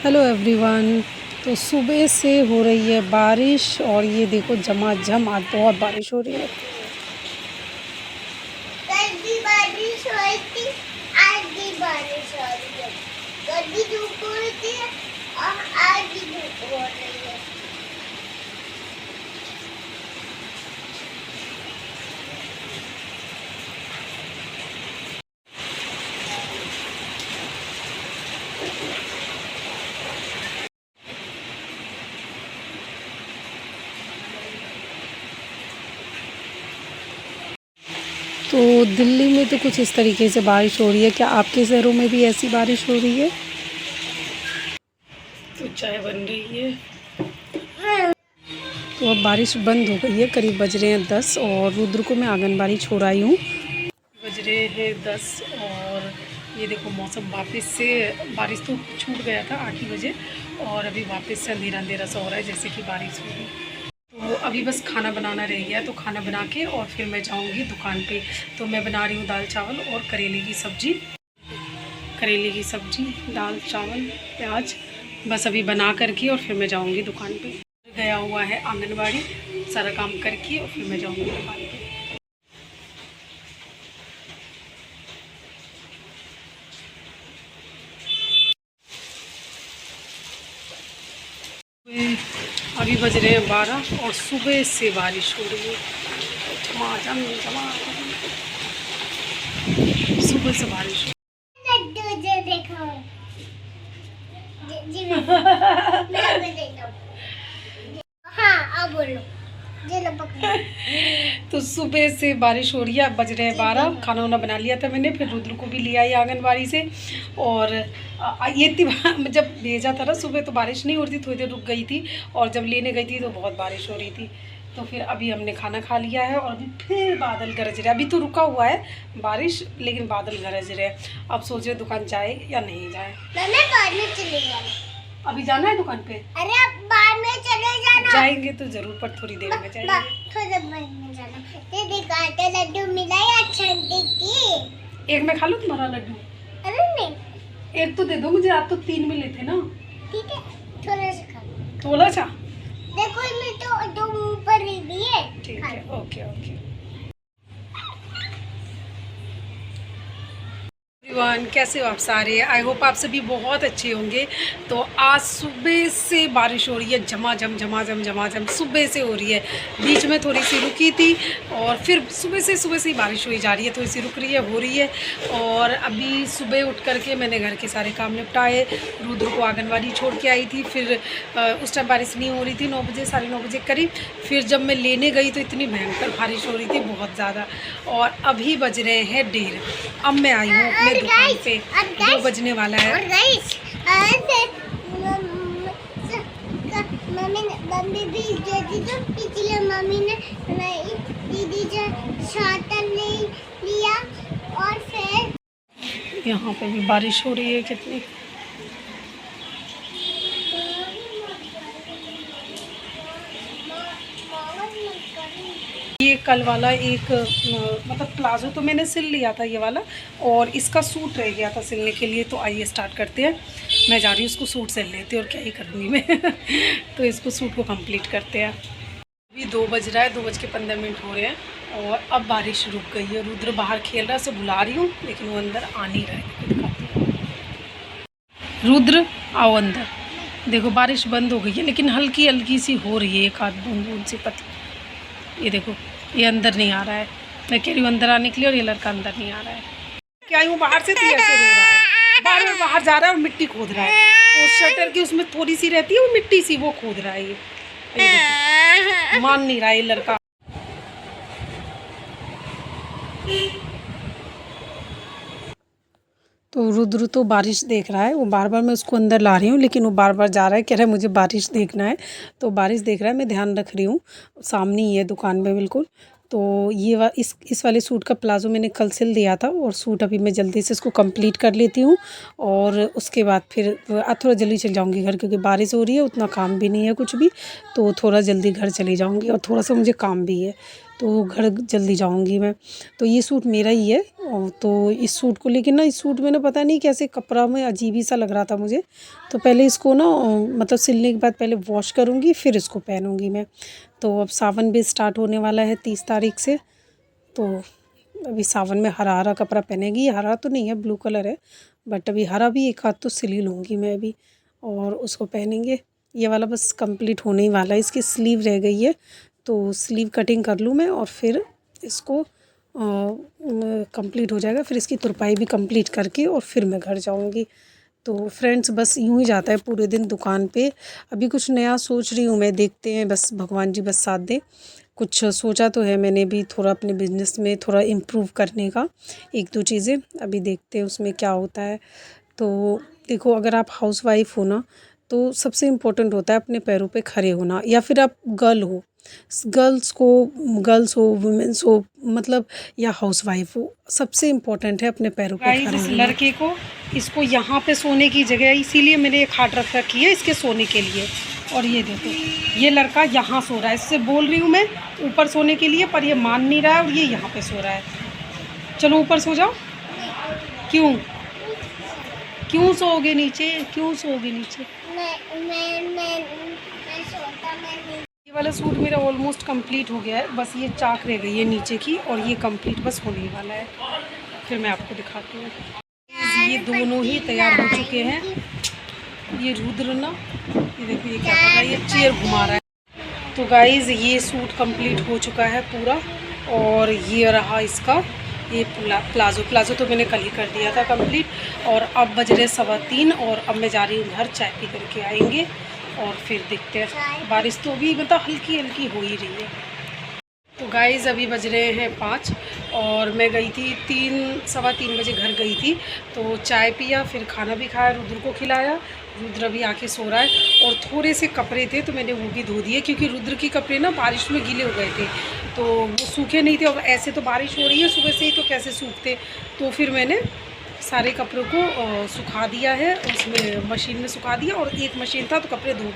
Hello everyone. तो सुबह से हो रही है बारिश और ये देखो झमाझम आज बहुत बारिश हो रही है। कल भी बारिश हुई थी, आज भी बारिश हो रही है। कल भी धूप हो रही थी और आज भी धूप हो रही है। तो दिल्ली में तो कुछ इस तरीके से बारिश हो रही है। क्या आपके शहरों में भी ऐसी बारिश हो रही है? तो चाय बन रही है। तो अब बारिश बंद हो गई है। करीब बज रहे हैं 10 और रुद्र को मैं आंगनबाड़ी छोड़ आई हूँ। बज रहे हैं 10 और ये देखो मौसम वापस से, बारिश तो छूट गया था 8 ही बजे और अभी वापस से अंधेरा अंधेरा सा हो रहा है जैसे कि बारिश होगी। तो अभी बस खाना बनाना रह गया, तो खाना बना के और फिर मैं जाऊंगी दुकान पे। तो मैं बना रही हूँ दाल चावल और करेले की सब्ज़ी। करेले की सब्ज़ी, दाल चावल, प्याज, बस अभी बना करके और फिर मैं जाऊंगी दुकान पे। गया हुआ है आंगनबाड़ी, सारा काम करके और फिर मैं जाऊंगी दुकान पे। अभी बज रहे हैं 12 और सुबह से बारिश हो रही है, झमाझम झमाझम सुबह से बारिश। देखो जी मैं देखो। हाँ अब बोलो। तो सुबह से बारिश हो रही है। अब बज रहे हैं 12। खाना वाना बना लिया था मैंने, फिर रुद्र को भी ले आई आंगनबाड़ी से। और ये जब भेजा था ना सुबह तो बारिश नहीं हो रही थी, थोड़ी देर रुक गई थी और जब लेने गई थी तो बहुत बारिश हो रही थी। तो फिर अभी हमने खाना खा लिया है और अभी फिर बादल गरज रहे हैं। अभी तो रुका हुआ है बारिश लेकिन बादल गरज रहे हैं। अब सोच रहे दुकान जाए या नहीं जाए। बाद में चले जाना। अभी जाना है दुकान पे? अरे अब बाद में चले जाना। जाएंगे तो जरूर, पर थोड़ी देर में जाएंगे। थोड़ा बाद में जाना। ये देखो आटा लड्डू मिला है छंटी की। एक मैं खा लूँ तुम्हारा लड्डू? अरे नहीं, एक तो दे दो मुझे, आप तो 3 मिले थे ना। ठीक है थोड़ा सा खा। थोड़ा सा? देखो इसमें तो दो ऊपर ही भी है। ठीक है, ओके ओके। एवरीवन, कैसे हो आप सारे? आई होप आप सभी बहुत अच्छे होंगे। तो आज सुबह से बारिश हो रही है, झमाझम झमाझम झमाझम सुबह से हो रही है। बीच में थोड़ी सी रुकी थी और फिर सुबह से ही बारिश हुई जा रही है, थोड़ी सी रुक रही है, हो रही है। और अभी सुबह उठ करके मैंने घर के सारे काम निपटाए, रुद्र को आंगनबाड़ी छोड़ के आई थी। फिर उस टाइम बारिश नहीं हो रही थी, 9 बजे 9:30 बजे करीब। फिर जब मैं लेने गई तो इतनी भयंकर बारिश हो रही थी, बहुत ज़्यादा। और अभी बज रहे हैं 1:30। अब मैं आई हूँ अपने दुकान पे, 2 बजने वाला है। और गाइस मम्मी भी दीदी तो पिछले मम्मी ने दीदी जो छाता ले लिया और फिर यहाँ पे भी बारिश हो रही है कितनी। ये कल वाला एक मतलब प्लाजो तो मैंने सिल लिया था ये वाला, और इसका सूट रह गया था सिलने के लिए। तो आइए स्टार्ट करते हैं। मैं जा रही हूँ उसको सूट सिल लेती हूँ और क्या ही करूँगी मैं तो इसको सूट को कंप्लीट करते हैं। अभी 2 बज रहा है, 2:15 हो रहे हैं और अब बारिश रुक गई है। रुद्र बाहर खेल रहा है, उसे बुला रही हूँ लेकिन वो अंदर आ नहीं रहा है। रुद्र आओ अंदर। देखो बारिश बंद हो गई है लेकिन हल्की हल्की सी हो रही है, एक आध बूंद बूंद सी पतली। ये देखो ये अंदर नहीं आ रहा है। मैं कह रही हूँ अंदर आने के लिए और ये लड़का अंदर नहीं आ रहा है। क्या यूँ बाहर से तो ऐसे रो रहा है, बार बार बाहर जा रहा है और मिट्टी खोद रहा है। तो शटर की उसमें थोड़ी सी रहती है वो मिट्टी सी, वो खोद रहा है। ये देखो, मान नहीं रहा है ये लड़का। तो रुद्र तो बारिश देख रहा है, वो बार बार मैं उसको अंदर ला रही हूँ लेकिन वो बार बार जा रहा है, कह रहा है मुझे बारिश देखना है। तो बारिश देख रहा है, मैं ध्यान रख रही हूँ, सामने ही है दुकान में बिल्कुल। तो ये इस वाले सूट का प्लाज़ो मैंने कल सिल दिया था और सूट अभी मैं जल्दी से इसको कंप्लीट कर लेती हूँ और उसके बाद फिर थोड़ा जल्दी चल जाऊँगी घर, क्योंकि बारिश हो रही है, उतना काम भी नहीं है कुछ भी। तो थोड़ा जल्दी घर चली जाऊँगी और थोड़ा सा मुझे काम भी है। तो घर जल्दी जाऊंगी मैं। तो ये सूट मेरा ही है। और तो इस सूट को लेकिन ना, इस सूट में ना पता नहीं कैसे कपड़ा में अजीब ही सा लग रहा था मुझे। तो पहले इसको ना मतलब सिलने के बाद पहले वॉश करूँगी, फिर इसको पहनूँगी मैं। तो अब सावन भी स्टार्ट होने वाला है 30 तारीख से। तो अभी सावन में हरा हरा कपड़ा पहनेगी। हरा तो नहीं है, ब्लू कलर है, बट अभी हरा भी एक हाथ तो सिल ही लूँगी मैं अभी, और उसको पहनेंगे। ये वाला बस कंप्लीट होने ही वाला है, इसकी स्लीव रह गई है, तो स्लीव कटिंग कर लूँ मैं और फिर इसको कंप्लीट हो जाएगा। फिर इसकी तुरपाई भी कंप्लीट करके और फिर मैं घर जाऊँगी। तो फ्रेंड्स बस यूँ ही जाता है पूरे दिन दुकान पे। अभी कुछ नया सोच रही हूँ मैं, देखते हैं, बस भगवान जी बस साथ दें। कुछ सोचा तो है मैंने भी, थोड़ा अपने बिज़नेस में थोड़ा इम्प्रूव करने का, 1-2 चीज़ें, अभी देखते हैं उसमें क्या होता है। तो देखो, अगर आप हाउसवाइफ़ हो ना, तो सबसे इम्पोर्टेंट होता है अपने पैरों पे खड़े होना, या फिर आप गर्ल हो, गर्ल्स हो, वुमेन्स हो, मतलब या हाउसवाइफ हो, सबसे इम्पोर्टेंट है अपने पैरों पे खड़े होना। इस लड़के को, इसको यहाँ पे सोने की जगह, इसीलिए मैंने एक खाट रख रखी है इसके सोने के लिए। और ये देखो, ये लड़का यहाँ सो रहा है, इससे बोल रही हूँ मैं ऊपर सोने के लिए, पर ये मान नहीं रहा है और ये यहाँ पे सो रहा है। चलो ऊपर सो जाओ। क्यों क्यों सोओगे नीचे, क्यों सोओगे नीचे? मैं सोता नहीं। ये वाला सूट मेरा ऑलमोस्ट कंप्लीट हो गया है, बस ये चाक रह गई है नीचे की, और ये कंप्लीट बस होने वाला है। फिर मैं आपको दिखाती हूँ। ये दोनों ही तैयार हो चुके हैं। ये रुद्र ना, ये देखो ये क्या कर रहा है, ये चेयर घुमा रहा है। तो गाइज़ ये सूट कंप्लीट हो चुका है पूरा, और ये रहा इसका ये प्लाज़ो तो मैंने कल ही कर दिया था कंप्लीट। और अब बज रहे 3:15 और अब मैं जा रही हूँ घर, चाय पी करके आएंगे और फिर देखते हैं। बारिश तो अभी मतलब हल्की हल्की हो ही रही है। तो गाइज़ अभी बज रहे हैं 5 और मैं गई थी 3-3:15 बजे घर गई थी। तो चाय पिया, फिर खाना भी खाया, रुद्र को खिलाया। रुद्र अभी आके सो रहा है। और थोड़े से कपड़े थे तो मैंने वो भी धो दिए, क्योंकि रुद्र के कपड़े ना बारिश में गीले हो गए थे, तो वो सूखे नहीं थे। और ऐसे तो बारिश हो रही है सुबह से ही, तो कैसे सूखते। तो फिर मैंने सारे कपड़ों को सुखा दिया है, उसमें मशीन में सुखा दिया, और एक मशीन था तो कपड़े धो